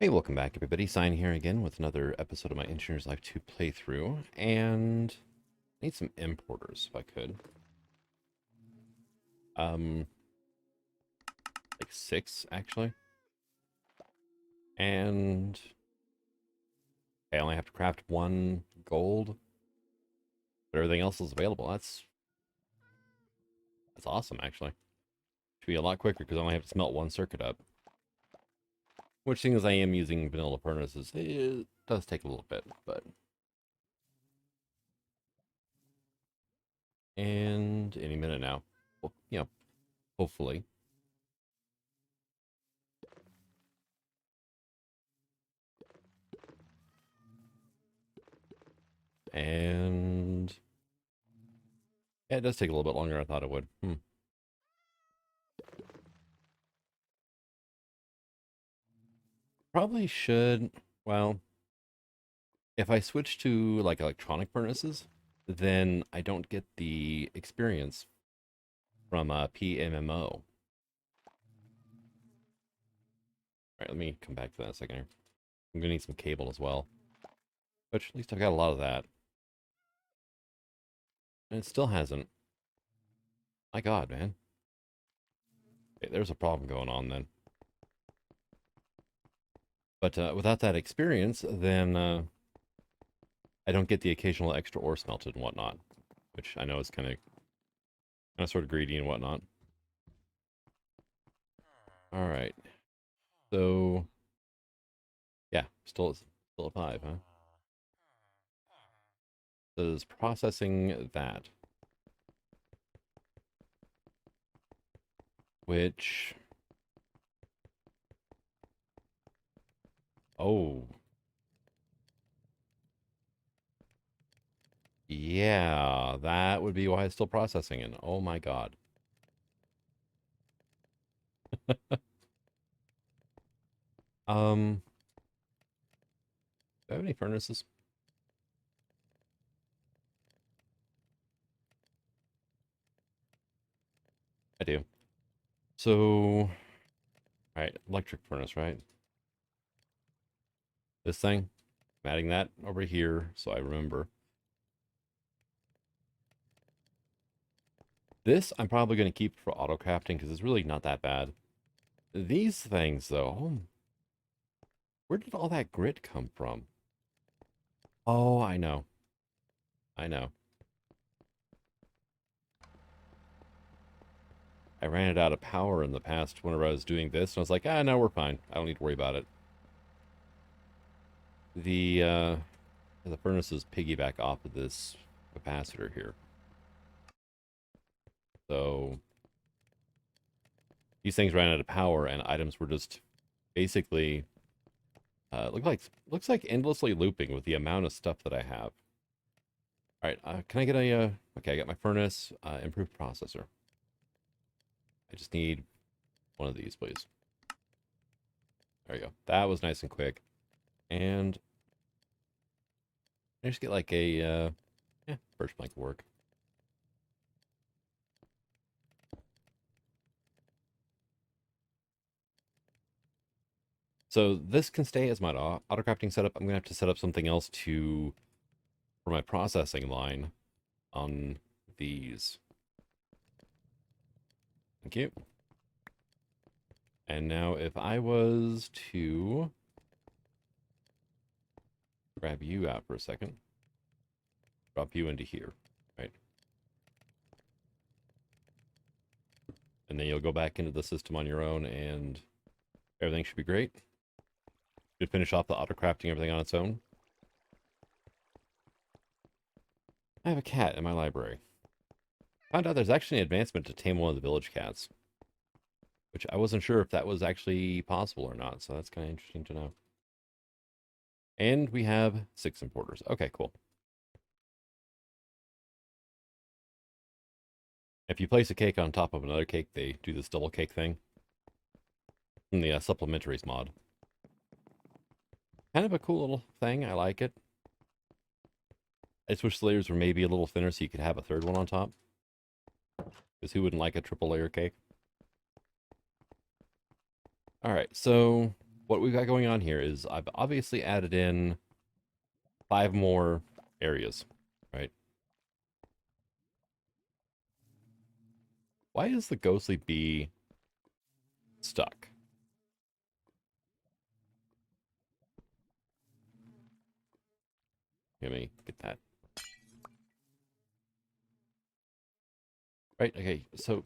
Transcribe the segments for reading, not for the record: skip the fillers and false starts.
Hey, welcome back, everybody. Sign here again with another episode of my Engineer's Life 2 playthrough. And I need some importers, if I could. Like 6, actually. And I only have to craft 1 gold, but everything else is available. That's awesome, actually. Should be a lot quicker because I only have to smelt 1 circuit up. Which, seeing as I am using vanilla furnaces, it does take a little bit, but... And any minute now. Well, hopefully. And yeah, it does take a little bit longer than I thought it would. Probably should. Well, if I switch to like electronic furnaces, then I don't get the experience from PMMO. All right, let me come back to that in a second here. I'm gonna need some cable as well, which at least I've got a lot of that. And it still hasn't. My God, man. Okay, there's a problem going on then. But without that experience, then I don't get the occasional extra ore smelted and whatnot, which I know is kind of sort of greedy and whatnot. All right, so yeah, still a 5, huh? So it's processing that, which oh yeah, that would be why it's still processing it. Oh my God. Do I have any furnaces? I do. So, all right, electric furnace, right? This thing, I'm adding that over here so I remember. This I'm probably going to keep for auto crafting because it's really not that bad. These things, though, where did all that grit come from? Oh, I know. I know. I ran it out of power in the past whenever I was doing this, and I was like, no, we're fine. I don't need to worry about it. The furnaces piggyback off of this capacitor here. So these things ran out of power, and items were just basically looks like endlessly looping with the amount of stuff that I have. All right, can I get a okay? I got my furnace, improved processor. I just need one of these, please. There you go. That was nice and quick. And I just get like a yeah, birch plank will work. So this can stay as my auto-crafting setup. I'm gonna have to set up something else for my processing line on these. Thank you. And now if I was to grab you out for a second, drop you into here, right? And then you'll go back into the system on your own and everything should be great. Should finish off the auto-crafting everything on its own. I have a cat in my library. Found out there's actually an advancement to tame one of the village cats, which I wasn't sure if that was actually possible or not, so that's kind of interesting to know. And we have 6 importers. Okay, cool. If you place a cake on top of another cake, they do this double cake thing in the supplementaries mod. Kind of a cool little thing. I like it. I just wish the layers were maybe a little thinner so you could have a third one on top. Because who wouldn't like a triple layer cake? All right, so what we've got going on here is I've obviously added in 5 more areas, right? Why is the ghostly bee stuck? Let me get that. Right, okay, so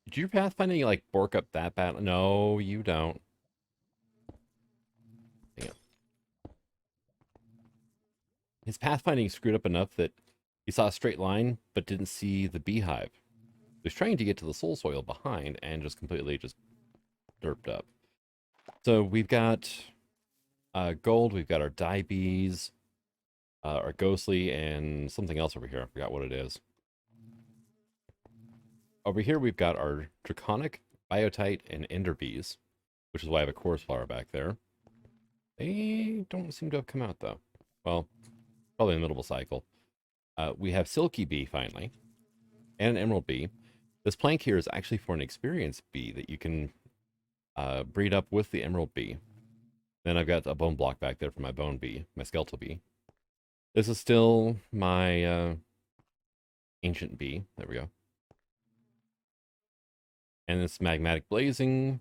did your pathfinding like bork up that bad? No, you don't. Hang on. His pathfinding screwed up enough that he saw a straight line but didn't see the beehive. He was trying to get to the soul soil behind and just completely just derped up. So we've got gold, we've got our dye bees, our ghostly, and something else over here. I forgot what it is. Over here we've got our draconic, biotite, and ender bees, which is why I have a chorus flower back there. They don't seem to have come out though. Well, probably in the middle of a cycle. We have silky bee finally, and an emerald bee. This plank here is actually for an experienced bee that you can breed up with the emerald bee. Then I've got a bone block back there for my bone bee, my skeletal bee. This is still my ancient bee. There we go. And this magmatic blazing.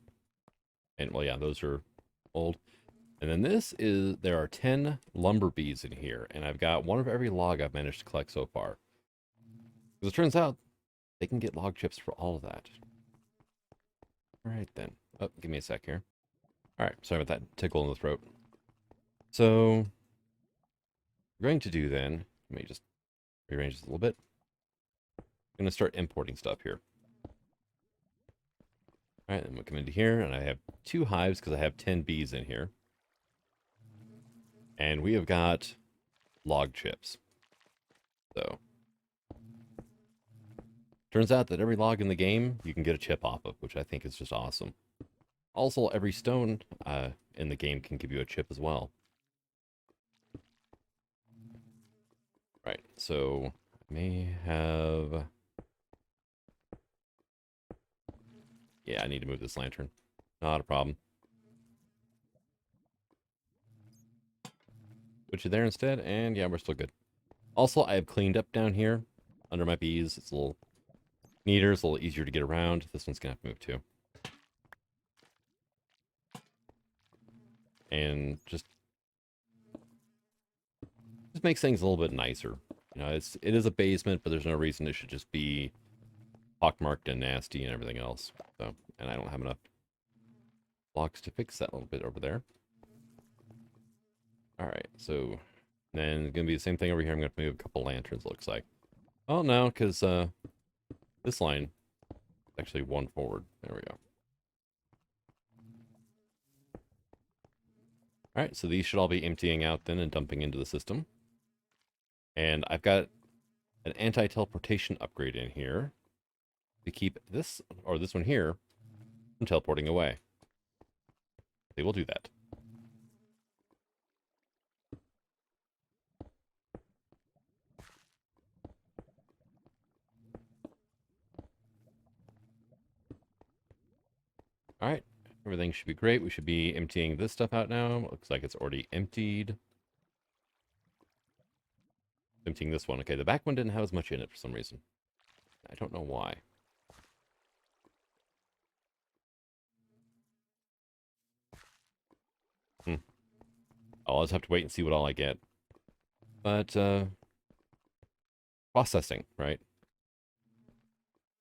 And well, yeah, those are old. And then this is, there are 10 lumber bees in here. And I've got one of every log I've managed to collect so far. Because it turns out they can get log chips for all of that. All right, then. Oh, give me a sec here. All right, sorry about that tickle in the throat. So, we're going to do then, let me just rearrange this a little bit. I'm going to start importing stuff here. All right, then we'll come into here, and I have 2 hives because I have 10 bees in here. And we have got log chips. So, turns out that every log in the game you can get a chip off of, which I think is just awesome. Also, every stone in the game can give you a chip as well. Right, so I may have... Yeah, I need to move this lantern. Not a problem. Put you there instead, and yeah, we're still good. Also, I have cleaned up down here under my bees. It's a little neater, it's a little easier to get around. This one's gonna have to move too. And just makes things a little bit nicer. You know, it is a basement, but there's no reason it should just be pockmarked and nasty and everything else. So, and I don't have enough blocks to fix that little bit over there. All right, so then it's gonna be the same thing over here. I'm gonna move a couple lanterns. It looks like. Oh no, because this line is actually one forward. There we go. All right, so these should all be emptying out then and dumping into the system. And I've got an anti-teleportation upgrade in here to keep this, or this one here, from teleporting away. They will do that. All right, everything should be great. We should be emptying this stuff out now. Looks like it's already emptied. Emptying this one. Okay, the back one didn't have as much in it for some reason. I don't know why. I'll just have to wait and see what all I get. But, processing, right?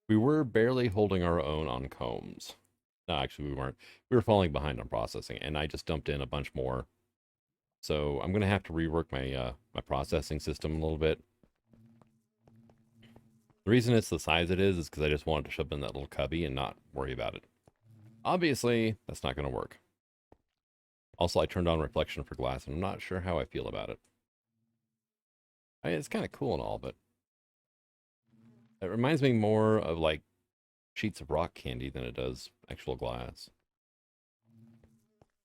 We were barely holding our own on combs. No, actually we weren't. We were falling behind on processing, and I just dumped in a bunch more. So I'm going to have to rework my my processing system a little bit. The reason it's the size it is because I just wanted to shove in that little cubby and not worry about it. Obviously, that's not going to work. Also, I turned on reflection for glass, and I'm not sure how I feel about it. I mean, it's kind of cool and all, but it reminds me more of like sheets of rock candy than it does actual glass.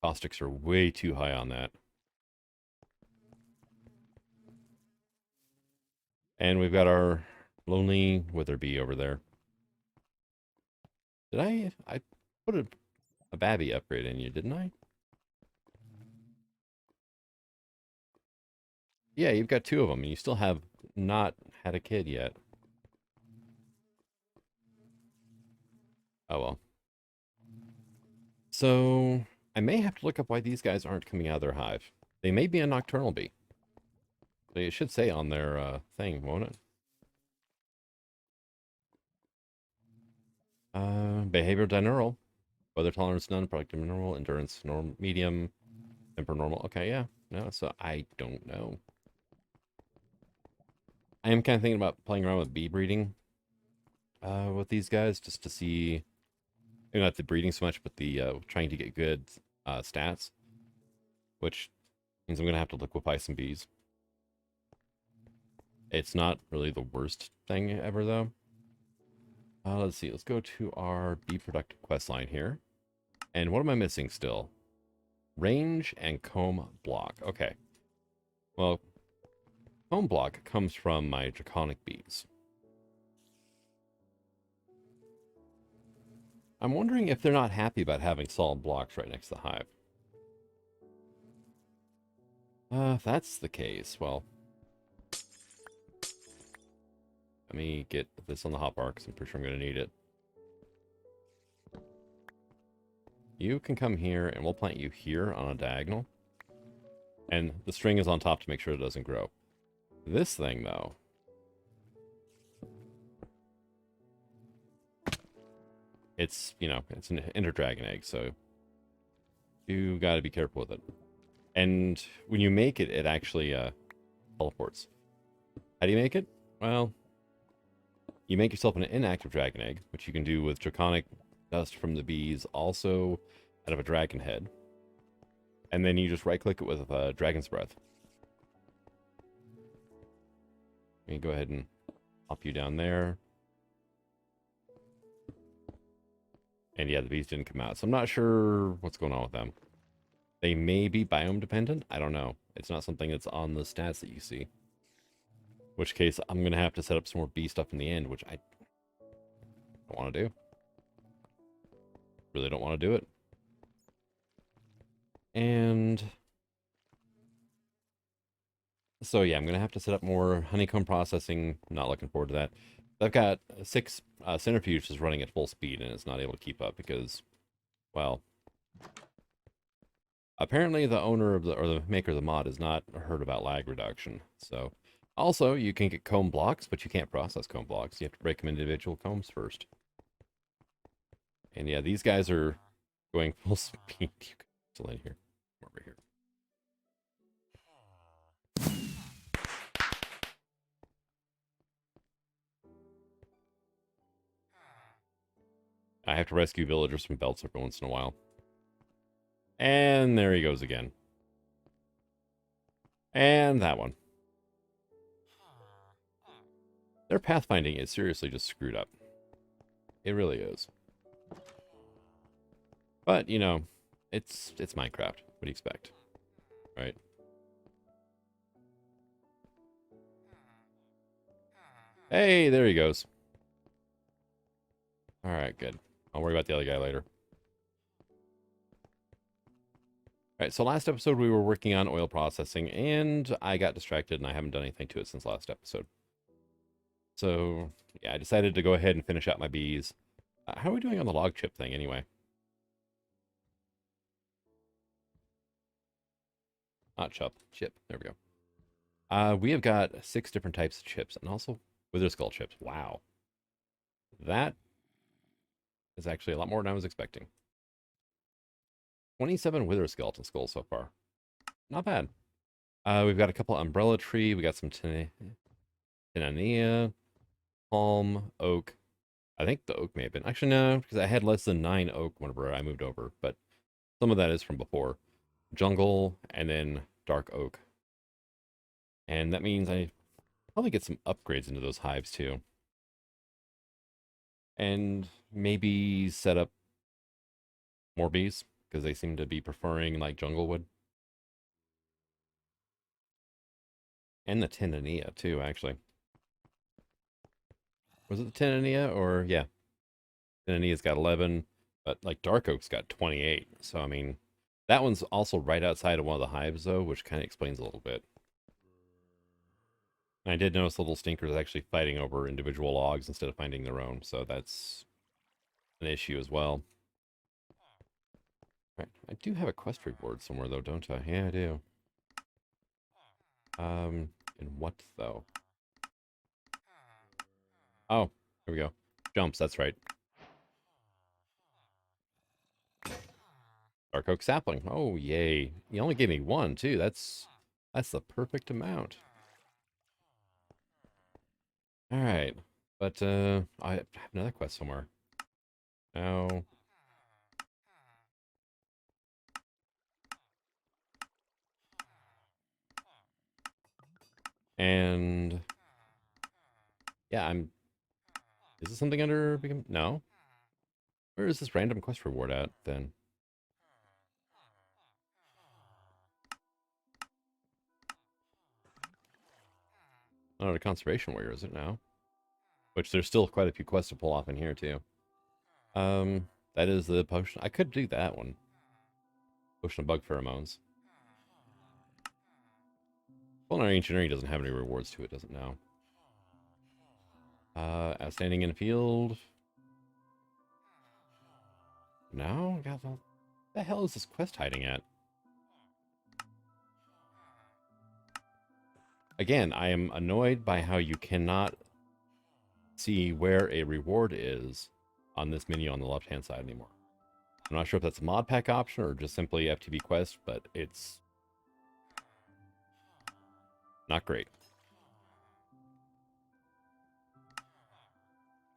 Caustics are way too high on that. And we've got our lonely wither bee over there. Did I put a babby upgrade in you, didn't I? Yeah, you've got two of them, and you still have not had a kid yet. Oh well. So, I may have to look up why these guys aren't coming out of their hive. They may be a nocturnal bee. It should say on their thing, won't it? Behavior diurnal. Weather tolerance none, productive mineral, endurance norm medium, temper normal. Okay, yeah. No, so I don't know. I am kind of thinking about playing around with bee breeding with these guys just to see, maybe not the breeding so much, but the trying to get good stats, which means I'm going to have to liquefy some bees. It's not really the worst thing ever, though. Let's see. Let's go to our bee productive quest line here. And what am I missing still? Range and comb block. Okay. Well, comb block comes from my draconic bees. I'm wondering if they're not happy about having solid blocks right next to the hive. If that's the case, well, let me get this on the hotbar because I'm pretty sure I'm going to need it. You can come here and we'll plant you here on a diagonal. And the string is on top to make sure it doesn't grow. This thing, though. It's, you know, it's an Ender Dragon Egg, so you got to be careful with it. And when you make it, it actually teleports. How do you make it? Well, you make yourself an Inactive Dragon Egg, which you can do with Draconic dust from the bees, also out of a dragon head. And then you just right-click it with Dragon's Breath. Let me go ahead and pop you down there. And yeah, the bees didn't come out, so I'm not sure what's going on with them. They may be biome dependent. I don't know. It's not something that's on the stats that you see. In which case, I'm going to have to set up some more bee stuff in the end, which I don't want to do. Really don't want to do it. And so yeah, I'm going to have to set up more honeycomb processing. Not looking forward to that. I've got 6 centrifuges running at full speed, and it's not able to keep up because, well, apparently the owner of or the maker of the mod has not heard about lag reduction. So, also, you can get comb blocks, but you can't process comb blocks. You have to break them into individual combs first. And yeah, these guys are going full speed. Still in here. Over here. I have to rescue villagers from belts every once in a while. And there he goes again. And that one. Their pathfinding is seriously just screwed up. It really is. But, you know, it's Minecraft. What do you expect? Right? Hey, there he goes. Alright, good. I'll worry about the other guy later. Alright, so last episode we were working on oil processing, and I got distracted, and I haven't done anything to it since last episode. So, yeah, I decided to go ahead and finish out my bees. How are we doing on the log chip thing, anyway? Not chip. There we go. We have got 6 different types of chips, and also wither skull chips. Wow. That is actually a lot more than I was expecting. 27 wither skeleton skulls so far. Not bad. We've got a couple umbrella tree. We got some tinania, palm, oak. I think the oak may have been. Actually, no, because I had less than 9 oak whenever I moved over. But some of that is from before. Jungle, and then dark oak. And that means I probably get some upgrades into those hives, too. And maybe set up more bees, because they seem to be preferring, like, jungle wood. And the tinania, too, actually. Was it the tinania, or, yeah. Tinania's got 11. But like Dark Oak's got 28. So I mean, that one's also right outside of one of the hives though, which kind of explains a little bit. And I did notice little stinkers actually fighting over individual logs instead of finding their own, so that's an issue as well. Right. I do have a quest reward somewhere though, don't I? Yeah, I do. In what though? Oh, here we go. Jumps, that's right. Dark Oak sapling. Oh, yay. You only gave me one, too. That's the perfect amount. All right. But I have another quest somewhere. No. And yeah, is this something under become no? Where is this random quest reward at then? Not a conservation warrior, is it now? Which there's still quite a few quests to pull off in here too. That is the potion. I could do that one. Potion of bug pheromones. Culinary engineering doesn't have any rewards to it, does it now? Outstanding in the field. No? God, what the hell is this quest hiding at? Again, I am annoyed by how you cannot see where a reward is on this menu on the left-hand side anymore. I'm not sure if that's a mod pack option or just simply FTB quest, but it's not great.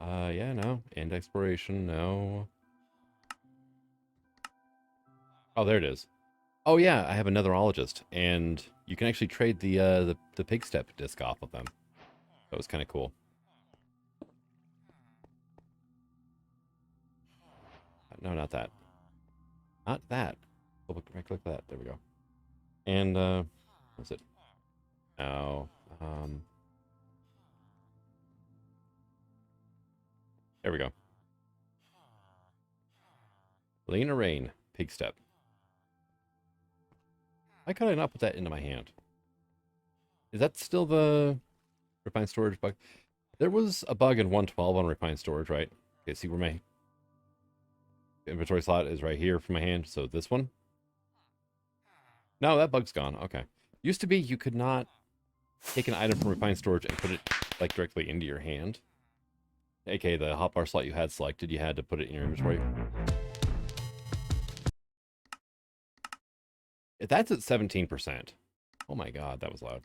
Yeah, no. End exploration, no. Oh, there it is. Oh yeah, I have another ologist, and you can actually trade the pig step disc off of them. That was kind of cool. No, not that. Not that. Right click that. There we go. And what's it? Oh, there we go. Lena Rain, pig step. Why could I not put that into my hand? Is that still the refined storage bug? There was a bug in 112 on refined storage, right? Okay, see where my inventory slot is right here for my hand. So this one? No, that bug's gone. Okay. Used to be you could not take an item from refined storage and put it like directly into your hand. AKA the hotbar slot you had selected, you had to put it in your inventory. That's at 17%. Oh my god, that was loud.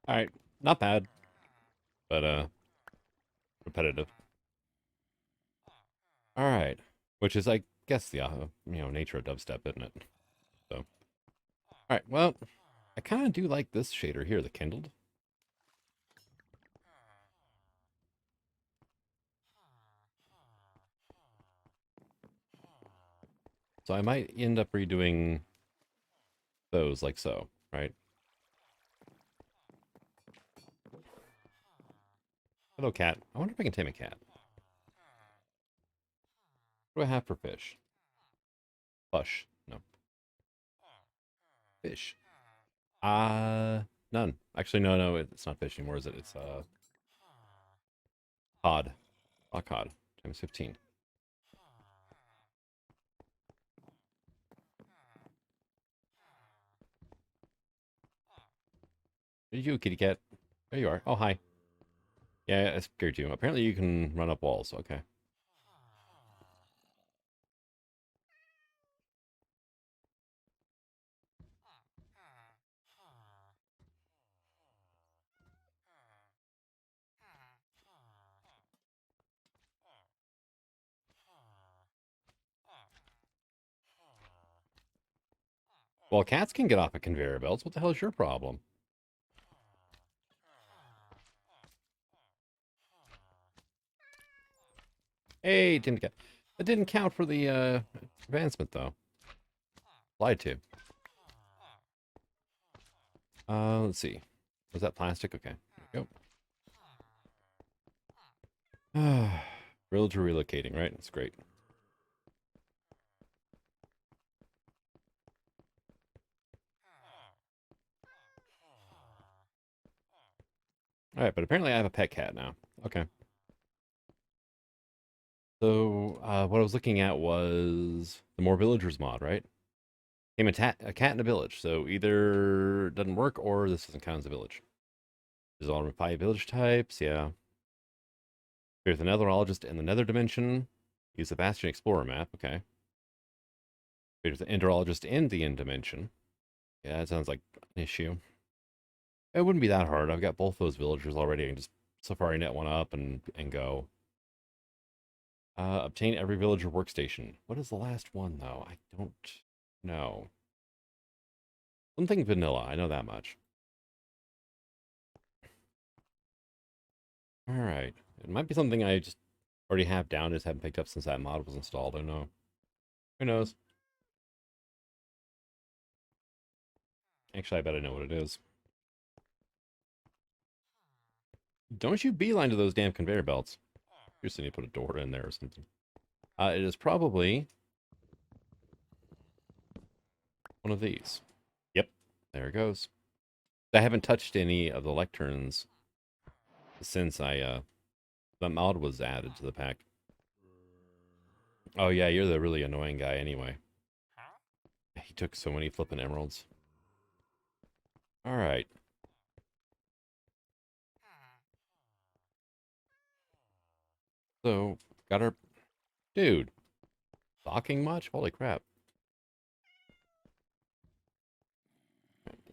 All right, not bad, but repetitive. All right, which is, I guess, the nature of dubstep, isn't it? So, all right, well, I kind of do like this shader here, the kindled. So I might end up redoing those like so, right? Hello, cat. I wonder if I can tame a cat. What do I have for fish? Bush. No. Fish. None. Actually, no, it's not fish anymore, is it? It's cod. Rock cod. Times 15. Where are you, kitty cat? There you are. Oh, hi. Yeah, I scared you. Apparently you can run up walls. Okay. Well, cats can get off of conveyor belts. What the hell is your problem? Hey, didn't get. That didn't count for the advancement though. Lied to. Let's see. Was that plastic? Okay. There we go. Villager relocating, right? That's great. All right, but apparently I have a pet cat now. Okay. So what I was looking at was the more villagers mod, right? Came a cat in a village. So either it doesn't work or this doesn't count as a village. There's all 5 village types. Yeah. There's the netherologist in the nether dimension. Use the Bastion Explorer map. Okay. There's the enderologist in the end dimension. Yeah, that sounds like an issue. It wouldn't be that hard. I've got both those villagers already. I can just Safari net one up and go. Obtain every villager workstation. What is the last one, though? I don't know. Something vanilla. I know that much. All right. It might be something I just already have down, just haven't picked up since that mod was installed. I don't know. Who knows? Actually, I bet I know what it is. Don't you beeline to those damn conveyor belts. You just need to put a door in there or something. It is probably one of these. Yep. There it goes. I haven't touched any of the lecterns since the mod was added to the pack. Oh yeah, you're the really annoying guy anyway. He took so many flippin' emeralds. All right. So, got our... Dude, docking much? Holy crap.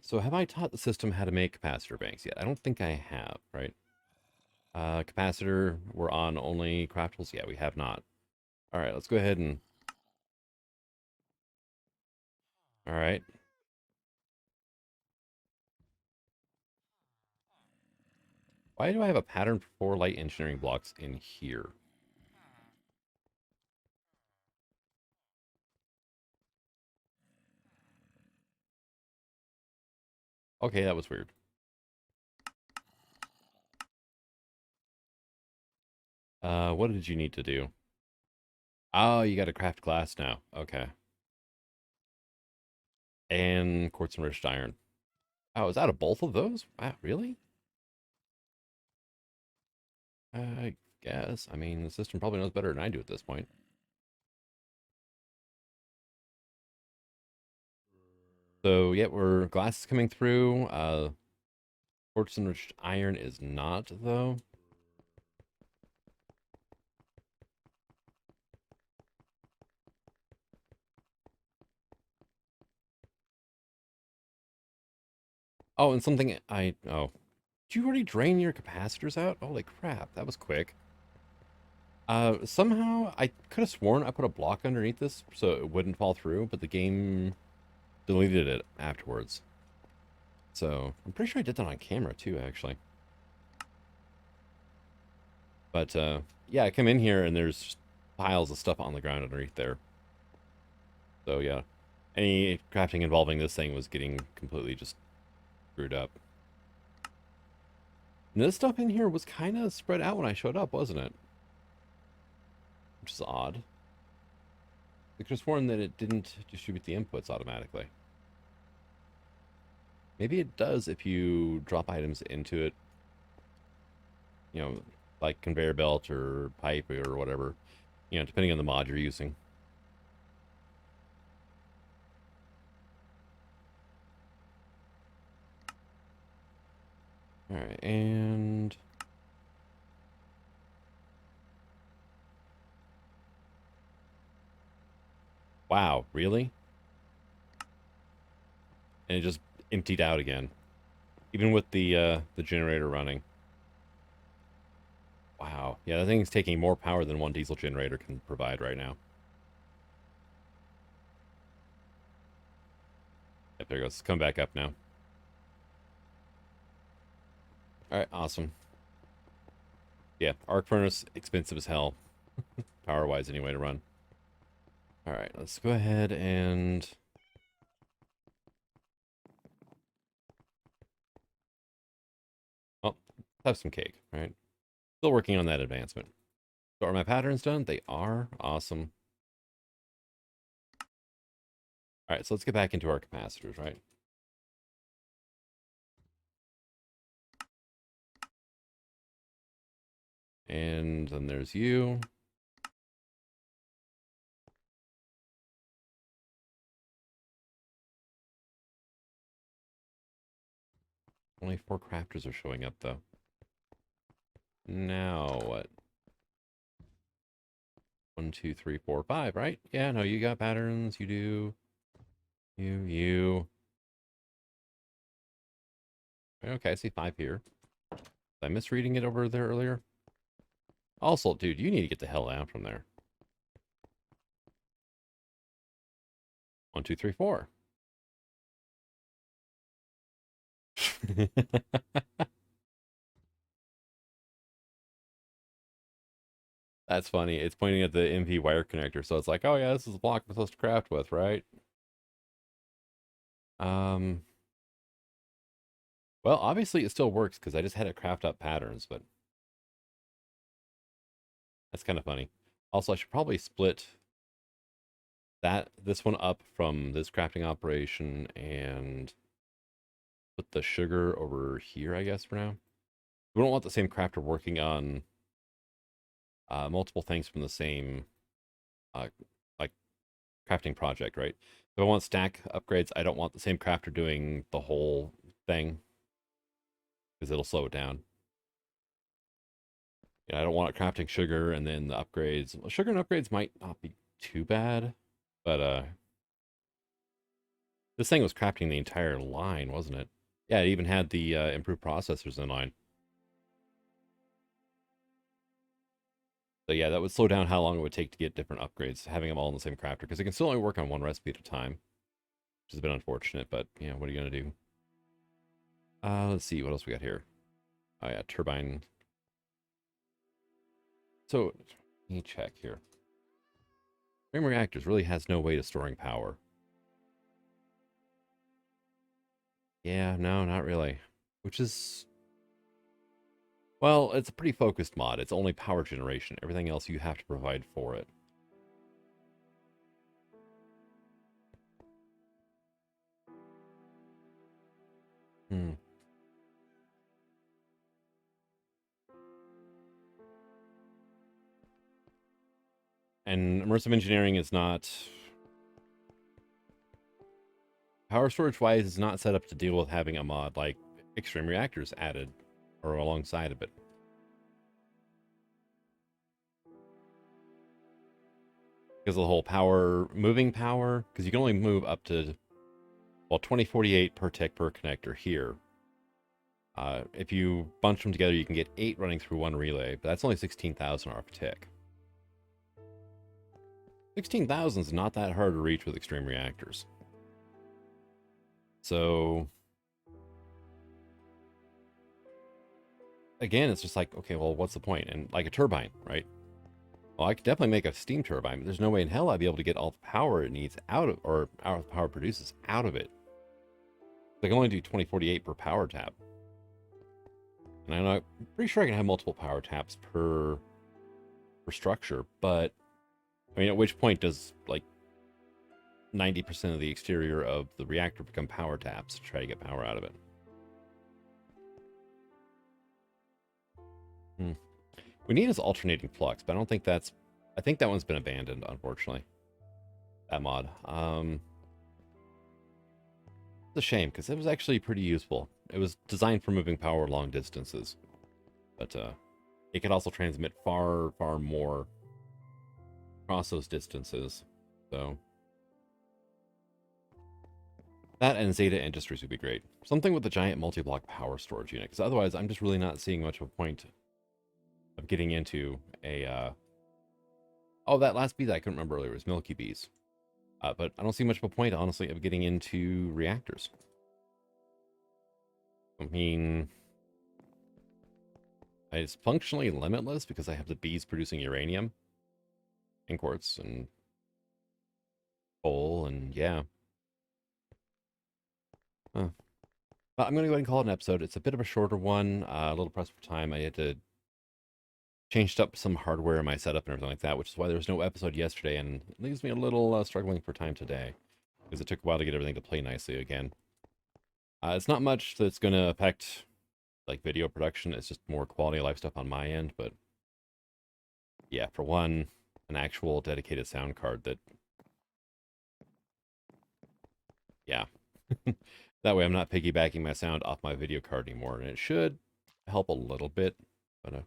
So have I taught the system how to make capacitor banks yet? I don't think I have, right? Capacitor, we're on only craftables? Yeah, we have not. All right, let's go ahead and... All right. Why do I have a pattern for 4 light engineering blocks in here? Okay, that was weird. What did you need to do? Oh, you got to craft glass now. Okay. And quartz enriched iron. Oh, is that of both of those? Wow, really? I guess. I mean, the system probably knows better than I do at this point. So, yeah, we're glass is coming through. Quartz enriched iron is not, though. Oh, and something oh. Did you already drain your capacitors out? Holy crap, that was quick. Somehow I could have sworn I put a block underneath this so it wouldn't fall through, but the game deleted it afterwards. So I'm pretty sure I did that on camera too, actually. But yeah, I come in here and there's piles of stuff on the ground underneath there. So yeah, any crafting involving this thing was getting completely just screwed up. And this stuff in here was kind of spread out when I showed up, wasn't it? Which is odd. I could have sworn that it didn't distribute the inputs automatically. Maybe it does if you drop items into it. You know, like conveyor belt or pipe or whatever. You know, depending on the mod you're using. Alright, and... Wow, really? And it just emptied out again. Even with the generator running. Wow. Yeah, that thing's taking more power than one diesel generator can provide right now. Yep, there it goes. It's come back up now. Alright, awesome. Yeah, arc furnace, expensive as hell. Power-wise anyway to run. Alright, let's go ahead and... Oh, have some cake, right? Still working on that advancement. So are my patterns done? They are. Awesome. Alright, so let's get back into our capacitors, right? And then there's you. Only 4 crafters are showing up, though. Now what? 1, 2, 3, 4, 5, right? Yeah, no, you got patterns. You do. You. Okay, I see 5 here. Was I misreading it over there earlier? Also, dude, you need to get the hell out from there. 1, 2, 3, 4. That's funny. It's pointing at the MV wire connector, so it's like, oh yeah, this is a block I'm supposed to craft with, right? Well, obviously it still works because I just had it craft up patterns, but that's kind of funny. Also, I should probably split this one up from this crafting operation and put the sugar over here, I guess, for now. We don't want the same crafter working on multiple things from the same uh, like crafting project, right? If I want stack upgrades, I don't want the same crafter doing the whole thing because it'll slow it down. Yeah, I don't want it crafting sugar and then the upgrades. Well, sugar and upgrades might not be too bad, but this thing was crafting the entire line, wasn't it? Yeah, it even had the improved processors in line. So yeah, that would slow down how long it would take to get different upgrades, having them all in the same crafter, because it can still only work on one recipe at a time, which has been unfortunate, but, you know, what are you going to do? Let's see, what else we got here? Oh yeah, turbine. So, let me check here. Frame reactors really has no way to storing power. Yeah, no, not really. Which is... Well, it's a pretty focused mod. It's only power generation. Everything else you have to provide for it. Hmm. And immersive engineering is not... Power storage wise is not set up to deal with having a mod like extreme reactors added or alongside of it. Because of the whole power, moving power, because you can only move up to, well, 2048 per tick per connector here. If you bunch them together, you can get 8 running through one relay, but that's only 16,000 RF tick. 16,000 is not that hard to reach with extreme reactors. So, again, it's just like, okay, well, what's the point? And like a turbine, right? Well, I could definitely make a steam turbine, but there's no way in hell I'd be able to get all the power it needs out of, or our power produces out of it. I can only do 2048 per power tap. And I'm pretty sure I can have multiple power taps per structure, but I mean, at which point does like 90% of the exterior of the reactor become power taps to try to get power out of it? We need is alternating flux, but I don't think that's... I think that one's been abandoned, unfortunately. That mod. It's a shame, because it was actually pretty useful. It was designed for moving power long distances. But it could also transmit far, far more across those distances. So that and Zeta Industries would be great. Something with a giant multi-block power storage unit, because otherwise I'm just really not seeing much of a point of getting into a... Oh, that last bee that I couldn't remember earlier was Milky Bees. But I don't see much of a point, honestly, of getting into reactors. I mean, it's functionally limitless because I have the bees producing uranium and quartz and coal, and yeah. Well, I'm going to go ahead and call it an episode. It's a bit of a shorter one, a little pressed for time. I had to changed up some hardware in my setup and everything like that, which is why there was no episode yesterday, and it leaves me a little struggling for time today, because it took a while to get everything to play nicely again. It's not much that's going to affect like video production. It's just more quality of life stuff on my end, but yeah, for one, an actual dedicated sound card that, yeah, that way I'm not piggybacking my sound off my video card anymore, and it should help a little bit. But are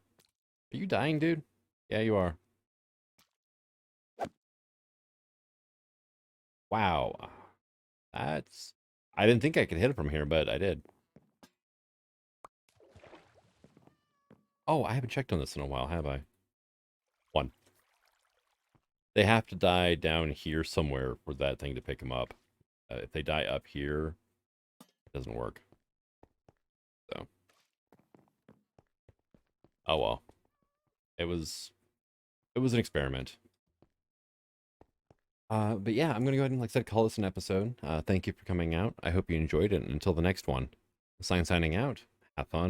you dying, dude? Yeah, you are. Wow. That's... I didn't think I could hit it from here, but I did. Oh, I haven't checked on this in a while, have I? 1. They have to die down here somewhere for that thing to pick them up. If they die up here, it doesn't work. So. Oh well. It was an experiment. But yeah, I'm going to go ahead and, like I said, call this an episode. Thank you for coming out. I hope you enjoyed it. And until the next one, signing out. Have fun.